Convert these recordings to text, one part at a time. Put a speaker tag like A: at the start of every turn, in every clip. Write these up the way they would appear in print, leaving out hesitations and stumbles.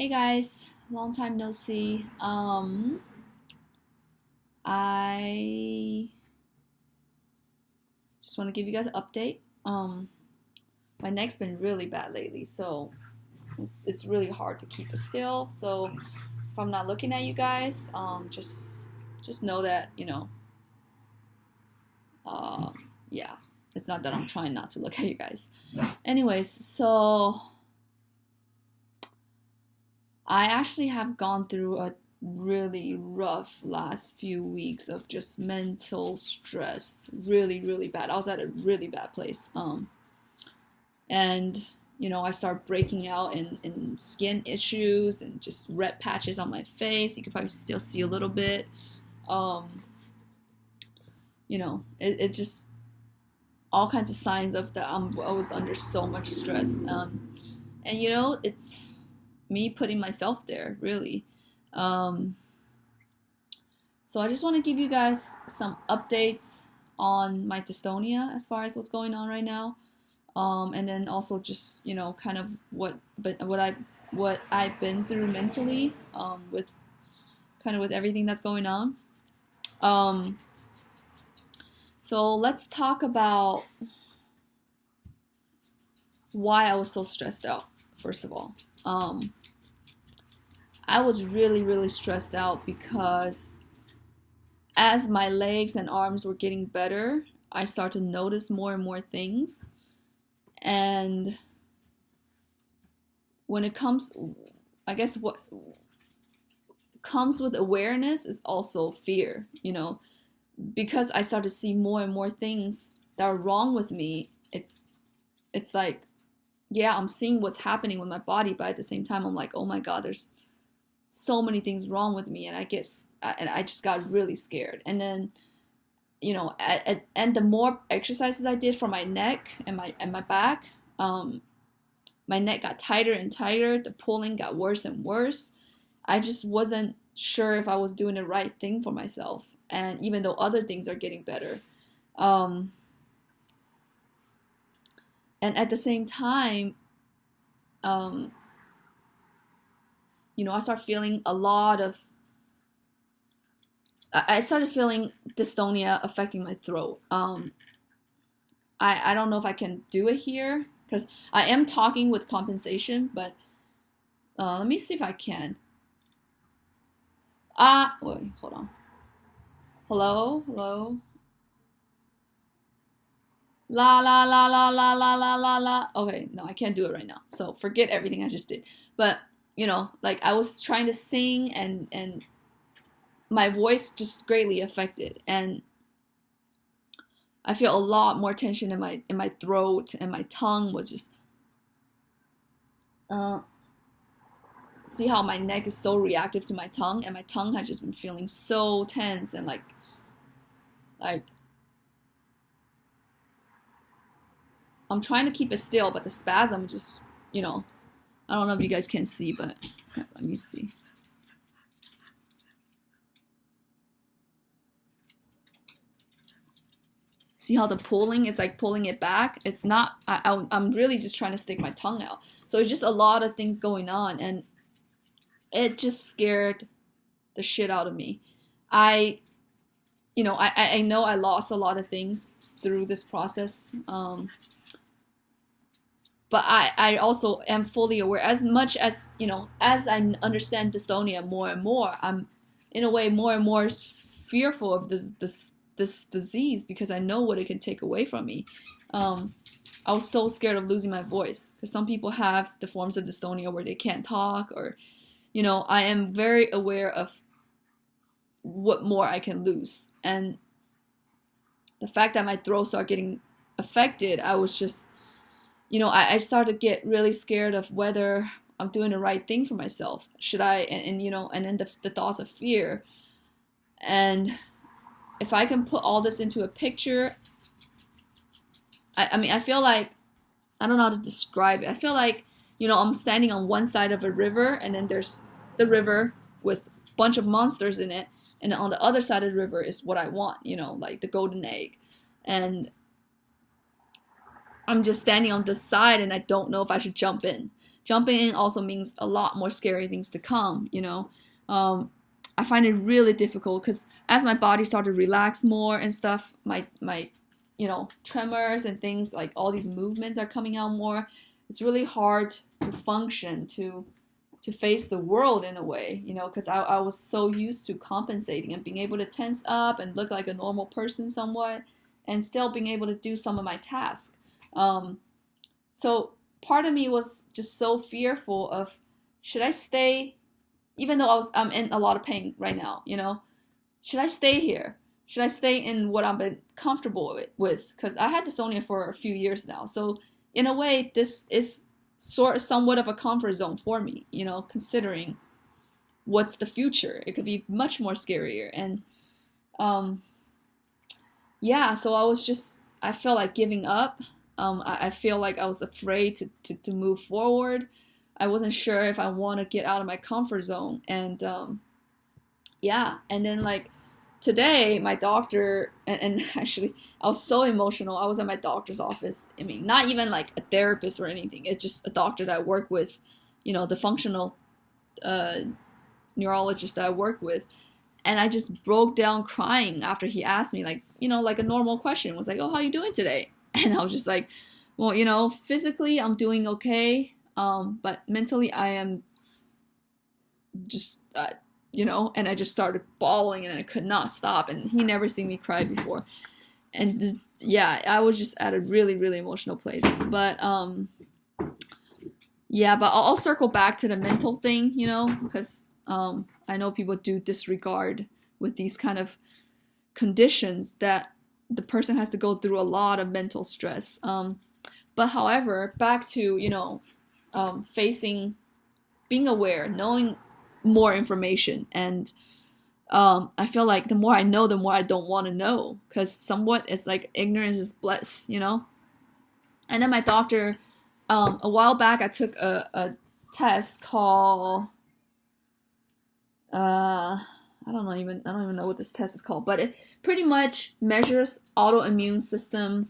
A: Hey guys, long time no see. I just want to give you guys an update. My neck's been really bad lately, so it's really hard to keep it still. So if I'm not looking at you guys, just know that uh, yeah, it's not that I'm trying not to look at you guys. Anyways, so I actually have gone through a really rough last few weeks of just mental stress. Really, really bad. I was at a really bad place. And I started breaking out in skin issues and just red patches on my face. You can probably still see a little bit. It's just all kinds of signs of that I was under so much stress. And it's me putting myself there, really. So I just want to give you guys some updates on my dystonia as far as what's going on right now, and then also just kind of what I've been through mentally, with everything that's going on. So let's talk about why I was so stressed out. First of all, I was really, really stressed out because as my legs and arms were getting better, I started to notice more and more things. And when it comes, I guess what comes with awareness is also fear, because I started to see more and more things that are wrong with me. It's like, yeah, I'm seeing what's happening with my body, but at the same time, I'm like, oh my God, there's so many things wrong with me, and I just got really scared. And then, and the more exercises I did for my neck and my back, my neck got tighter and tighter. The pulling got worse and worse. I just wasn't sure if I was doing the right thing for myself. And even though other things are getting better, and at the same time, I started feeling I started feeling dystonia affecting my throat. I don't know if I can do it here because I am talking with compensation, but let me see if I can. Wait, hold on. Hello, hello. La la la la la la la la la. Okay, no, I can't do it right now. So forget everything I just did. But like I was trying to sing and my voice just greatly affected, and I feel a lot more tension in my throat, and my tongue was just uh see how my neck is so reactive to my tongue, and my tongue has just been feeling so tense, and like I'm trying to keep it still, but the spasm just I don't know if you guys can see, but let me see. See how the pulling is like pulling it back? It's not, I'm really just trying to stick my tongue out. So it's just a lot of things going on, and it just scared the shit out of me. I know I lost a lot of things through this process. But I also am fully aware, as much as as I understand dystonia more and more, I'm in a way more and more fearful of this disease, because I know what it can take away from me. I was so scared of losing my voice, because some people have the forms of dystonia where they can't talk, or I am very aware of what more I can lose. And the fact that my throat started getting affected, I was just I started to get really scared of whether I'm doing the right thing for myself. Should I, and then the thoughts of fear. And if I can put all this into a picture, I mean, I feel like, I don't know how to describe it. I feel like, I'm standing on one side of a river, and then there's the river with a bunch of monsters in it. And on the other side of the river is what I want, like the golden egg. And I'm just standing on this side, and I don't know if I should jump in, jumping in also means a lot more scary things to come, I find it really difficult because as my body started to relax more and stuff, my tremors and things like all these movements are coming out more. It's really hard to function, to face the world in a way, because I was so used to compensating and being able to tense up and look like a normal person somewhat, and still being able to do some of my tasks. So part of me was just so fearful of, should I stay, even though I'm in a lot of pain right now, should I stay here? Should I stay in what I'm been comfortable with? Because I had dystonia for a few years now. So in a way, this is somewhat of a comfort zone for me, considering what's the future. It could be much more scarier. And so I felt like giving up. I feel like I was afraid to move forward. I wasn't sure if I want to get out of my comfort zone. And and then like today, my doctor, and actually I was so emotional. I was at my doctor's office. I mean, not even like a therapist or anything. It's just a doctor that I work with, the functional neurologist that I work with. And I just broke down crying after he asked me, like, like a normal question. It was like, oh, how are you doing today? And I was just like, well, physically I'm doing okay. But mentally I am just, and I just started bawling and I could not stop. And he never seen me cry before. And I was just at a really, really emotional place. But, but I'll circle back to the mental thing, because I know people do disregard with these kind of conditions that the person has to go through a lot of mental stress. But however, back to, facing, being aware, knowing more information. And I feel like the more I know, the more I don't want to know, because somewhat it's like ignorance is bliss, And then my doctor, a while back, I took a test called, I don't even know what this test is called, but it pretty much measures autoimmune system,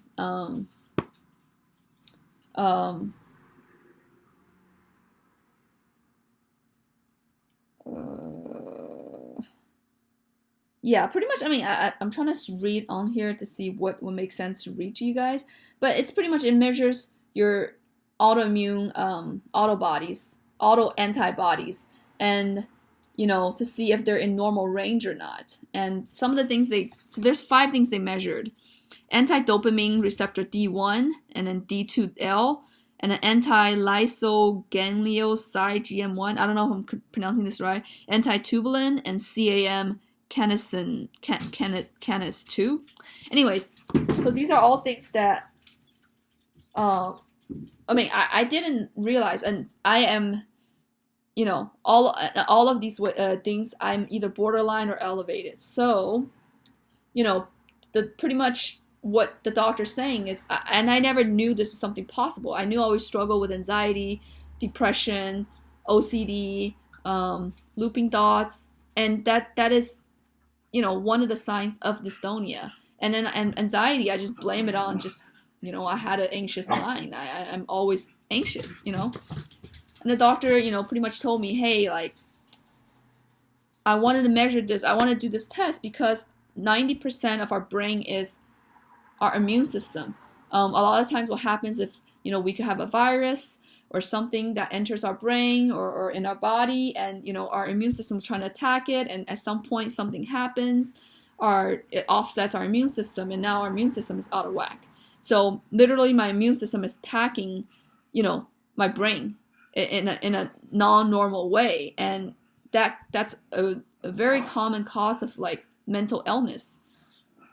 A: pretty much. I mean, I'm trying to read on here to see what would make sense to read to you guys, but it's pretty much, it measures your autoimmune auto antibodies, and to see if they're in normal range or not. And some of the things so there's 5 things they measured: anti-dopamine receptor D1, and then D2L, and an anti-lysoganglioside GM1. I don't know if I'm pronouncing this right. Anti-tubulin and CAM canis 2. Anyways, so these are all things that I didn't realize, and I am, all of these things, I'm either borderline or elevated. So, the pretty much what the doctor's saying is, and I never knew this was something possible. I knew I always struggle with anxiety, depression, OCD, looping thoughts, and that is, one of the signs of dystonia. And then anxiety, I just blame it on just, I had an anxious mind. I'm always anxious, And the doctor, pretty much told me, hey, like, I wanted to measure this. I want to do this test because 90% of our brain is our immune system. A lot of times what happens if, we could have a virus or something that enters our brain or in our body, and, our immune system is trying to attack it, and at some point something happens, it offsets our immune system, and now our immune system is out of whack. So literally my immune system is attacking, my brain in a non-normal way, and that's a very common cause of like mental illness.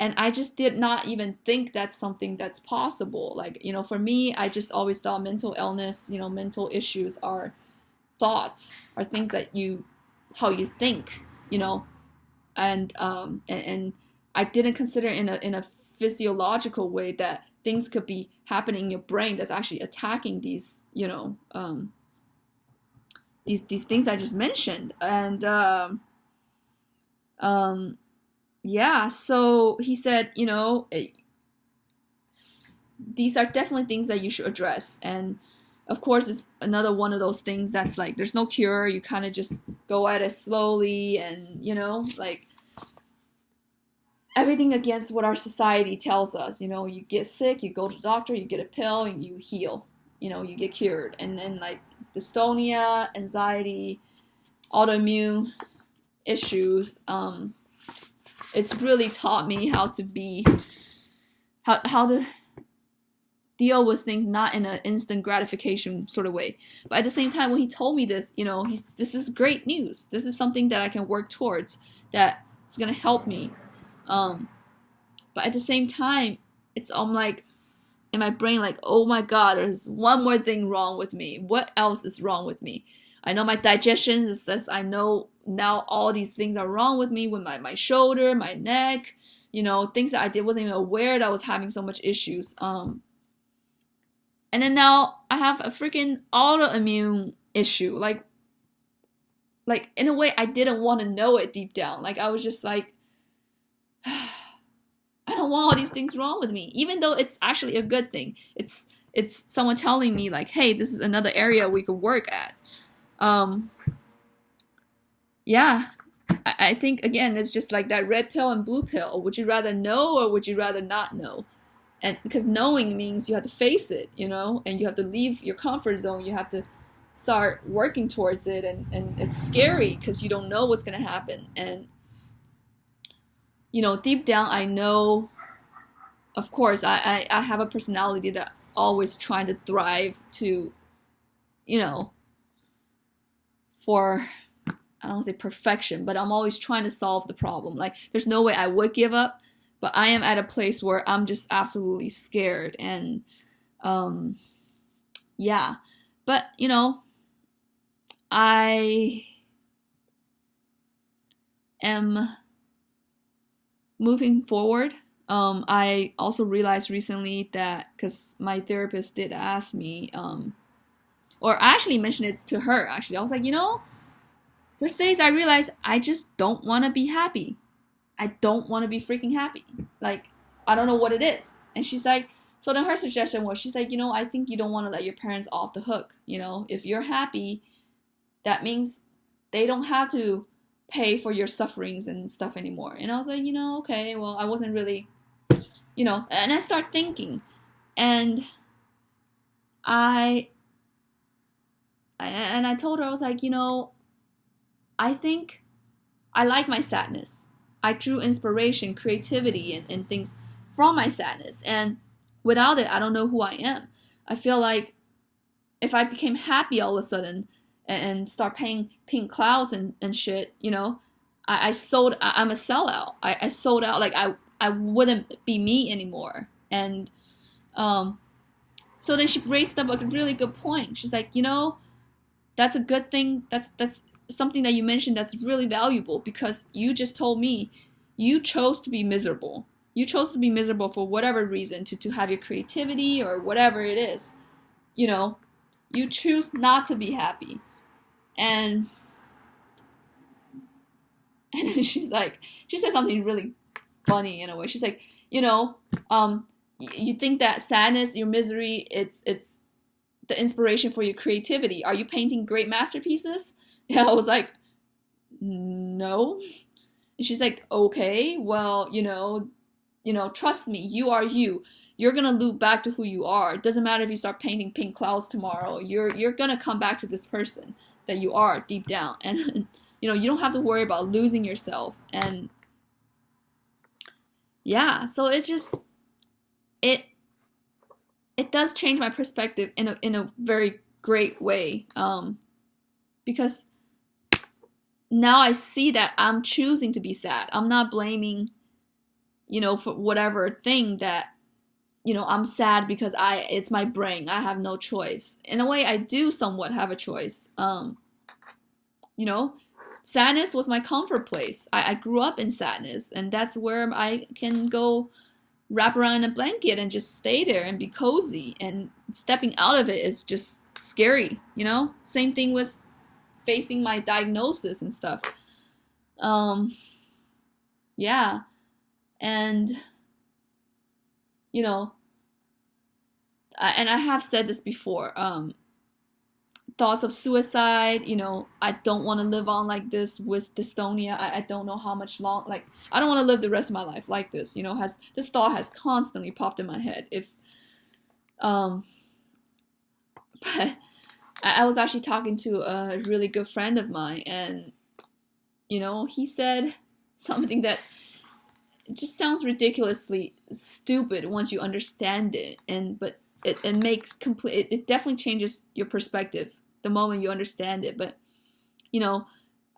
A: And I just did not even think that's something that's possible. Like, for me, I just always thought mental illness, mental issues are thoughts, are things that how you think, and I didn't consider in a physiological way that things could be happening in your brain that's actually attacking these, these things I just mentioned. And so he said, these are definitely things that you should address. And of course, it's another one of those things that's like there's no cure. You kind of just go at it slowly, and like everything against what our society tells us. You get sick, you go to the doctor, you get a pill, and you heal. You get cured. And then like dystonia, anxiety, autoimmune issues, it's really taught me how to deal with things not in an instant gratification sort of way. But at the same time, when he told me this, this is great news. This is something that I can work towards, that it's gonna help me. But at the same time, I'm like in my brain, like, oh my god, there's one more thing wrong with me. What else is wrong with me? I know my digestion is this. I know now all these things are wrong with me, with my shoulder, my neck, things that I wasn't even aware that I was having so much issues. And then now I have a freaking autoimmune issue. Like in a way, I didn't want to know it deep down. Like I was just like, I don't want all these things wrong with me, even though it's actually a good thing. It's someone telling me like, hey, this is another area we could work at. Yeah, I think again, it's just like that red pill and blue pill. Would you rather know or would you rather not know? And because knowing means you have to face it, and you have to leave your comfort zone. You have to start working towards it, and it's scary because you don't know what's going to happen. And deep down, I know, of course, I have a personality that's always trying to thrive to, for, I don't want to say perfection, but I'm always trying to solve the problem. Like, there's no way I would give up, but I am at a place where I'm just absolutely scared. And, yeah. But, I am moving forward. I also realized recently that, because my therapist did ask me, or I actually mentioned it to her, actually. I was like, there's days I realize I just don't want to be happy. I don't want to be freaking happy. Like, I don't know what it is. And she's like, so then her suggestion was, she's like, I think you don't want to let your parents off the hook. If you're happy, that means they don't have to pay for your sufferings and stuff anymore. And I was like, okay, well, I wasn't really, and I start thinking, and I told her, I was like, I think I like my sadness. I drew inspiration, creativity, and things from my sadness. And without it, I don't know who I am. I feel like if I became happy all of a sudden and start paying pink clouds and shit, I'm a sellout. I sold out. Like I wouldn't be me anymore. And so then she raised up a really good point. She's like, that's a good thing. That's something that you mentioned that's really valuable, because you just told me you chose to be miserable. You chose to be miserable for whatever reason, to have your creativity or whatever it is. You choose not to be happy. And then she said something really funny in a way. She's like, you think that sadness, your misery, it's the inspiration for your creativity. Are you painting great masterpieces? And I was like, no. And she's like, okay, well, trust me, you are you. You're gonna loop back to who you are. It doesn't matter if you start painting pink clouds tomorrow. You're gonna come back to this person that you are deep down. And you don't have to worry about losing yourself. And yeah, so it's just it does change my perspective in a very great way. Because now I see that I'm choosing to be sad. I'm not blaming, for whatever thing that, I'm sad because it's my brain. I have no choice. In a way, I do somewhat have a choice. Sadness was my comfort place. I grew up in sadness, and that's where I can go wrap around in a blanket and just stay there and be cozy. And stepping out of it is just scary, Same thing with facing my diagnosis and stuff. Yeah. And, and I have said this before, thoughts of suicide. I don't want to live on like this with dystonia. I don't know how much long, like, I don't want to live the rest of my life like this. This thought has constantly popped in my head. But I was actually talking to a really good friend of mine, and he said something that just sounds ridiculously stupid once you understand it, but it makes it definitely changes your perspective the moment you understand it. But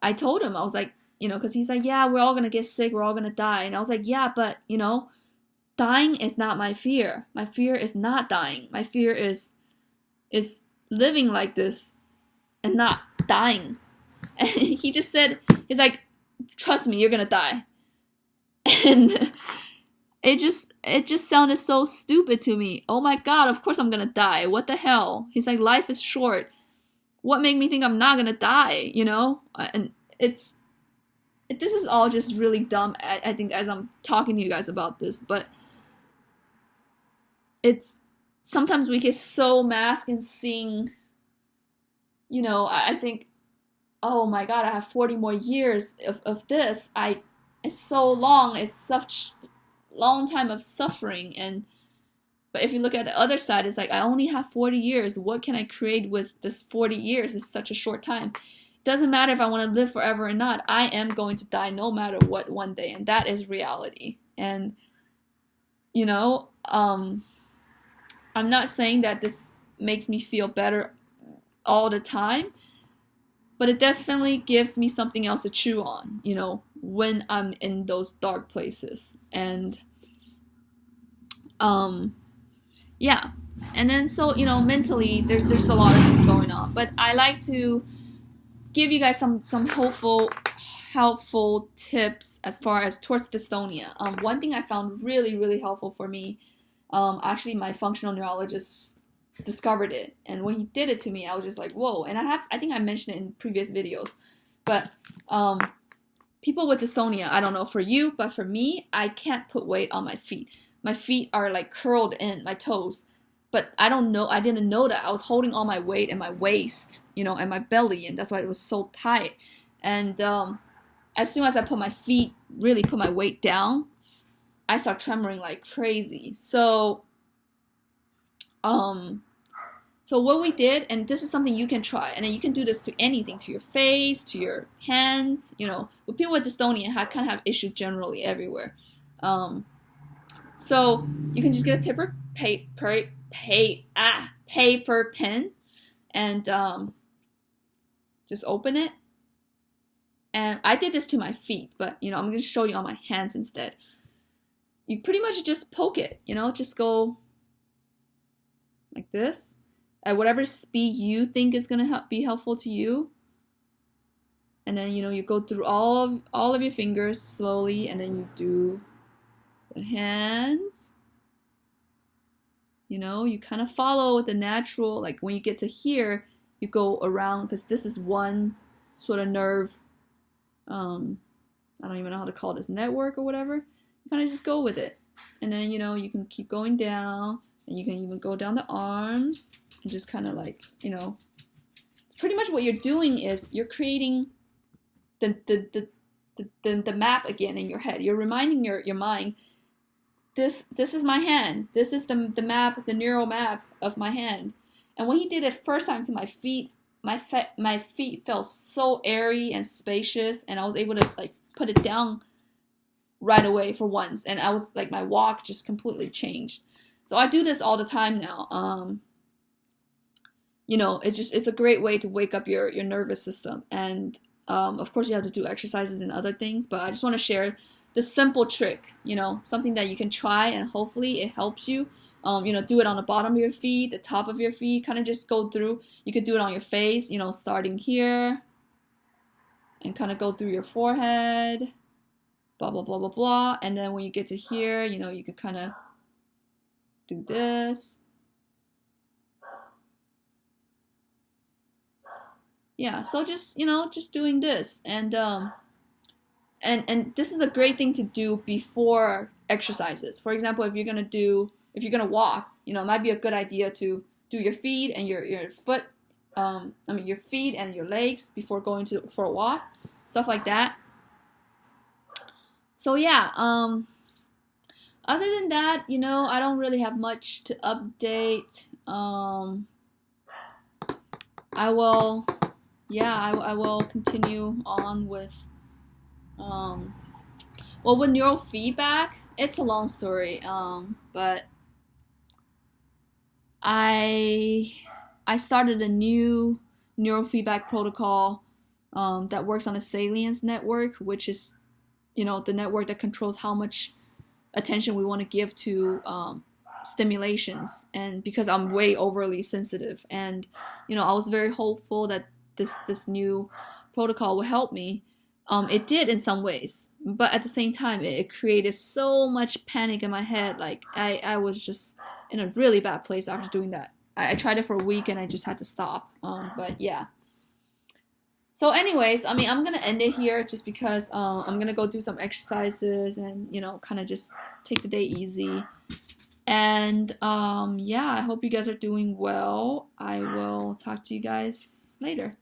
A: I told him, I was like, because he's like, yeah, we're all gonna get sick, we're all gonna die, and I was like, yeah, but dying is not my fear. My fear is not dying. My fear is living like this and not dying. And he just said, he's like, trust me, you're gonna die. And it just sounded so stupid to me. Oh my god, of course I'm gonna die. What the hell? He's like, life is short. What made me think I'm not gonna die? And this is all just really dumb, I think, as I'm talking to you guys about this. But it's sometimes we get so masked in seeing, I think, oh my god, I have 40 more years of this. It's so long. It's such long time of suffering. But if you look at the other side, it's like, I only have 40 years. What can I create with this 40 years? It's such a short time. It doesn't matter if I want to live forever or not. I am going to die no matter what one day, and that is reality. And I'm not saying that this makes me feel better all the time, but it definitely gives me something else to chew on, when I'm in those dark places. And yeah. And then so, mentally there's a lot of things going on. But I like to give you guys some helpful tips as far as towards dystonia. One thing I found really, really helpful for me, actually my functional neurologist discovered it, and when he did it to me, I was just like, whoa. And I think I mentioned it in previous videos, but people with dystonia, I don't know for you, but for me, I can't put weight on my feet. My feet are like curled in, my toes, but I didn't know that I was holding all my weight in my waist, and my belly, and that's why it was so tight. And as soon as I put my weight down, I start tremoring like crazy. So what we did, and this is something you can try, and then you can do this to anything, to your face, to your hands. But people with dystonia kind of have issues generally everywhere. So you can just get a paper pen, and just open it. And I did this to my feet, but I'm going to show you on my hands instead. You pretty much just poke it, just go like this at whatever speed you think is going to be helpful to you. And then you go through all of your fingers slowly, and then you do the hands. You kind of follow the natural, like when you get to here, you go around, because this is one sort of nerve, I don't even know how to call this, network or whatever. You kind of just go with it. And then, you can keep going down, and you can even go down the arms, and just kind of like, pretty much what you're doing is you're creating the map again in your head. You're reminding your mind, this is my hand. This is the map, the neural map of my hand. And when he did it first time to my feet, my feet felt so airy and spacious, and I was able to like put it down right away for once, and I was like, my walk just completely changed. So I do this all the time now. It's a great way to wake up your nervous system. And of course you have to do exercises and other things, but I just want to share this simple trick, something that you can try, and hopefully it helps you. Do it on the bottom of your feet, the top of your feet, kind of just go through. You could do it on your face, starting here and kind of go through your forehead, blah, blah, blah, blah, blah. And then when you get to here, you could kind of do this. Yeah, so just doing this. And this is a great thing to do before exercises. For example, if you're gonna walk, it might be a good idea to do your feet and your foot I mean your feet and your legs before going for a walk, stuff like that. So yeah, other than that, I don't really have much to update. I will, yeah, I will continue on with, well, with neurofeedback. It's a long story, but I I started a new neurofeedback protocol that works on a salience network, which is, the network that controls how much attention we want to give to stimulations. And because I'm way overly sensitive, and I was very hopeful that this new protocol will help me. It did in some ways, but at the same time, it created so much panic in my head. Like I was just in a really bad place after doing that. I tried it for a week and I just had to stop. But yeah. So, anyways, I mean, I'm gonna end it here just because I'm gonna go do some exercises and kind of just take the day easy. And yeah, I hope you guys are doing well. I will talk to you guys later.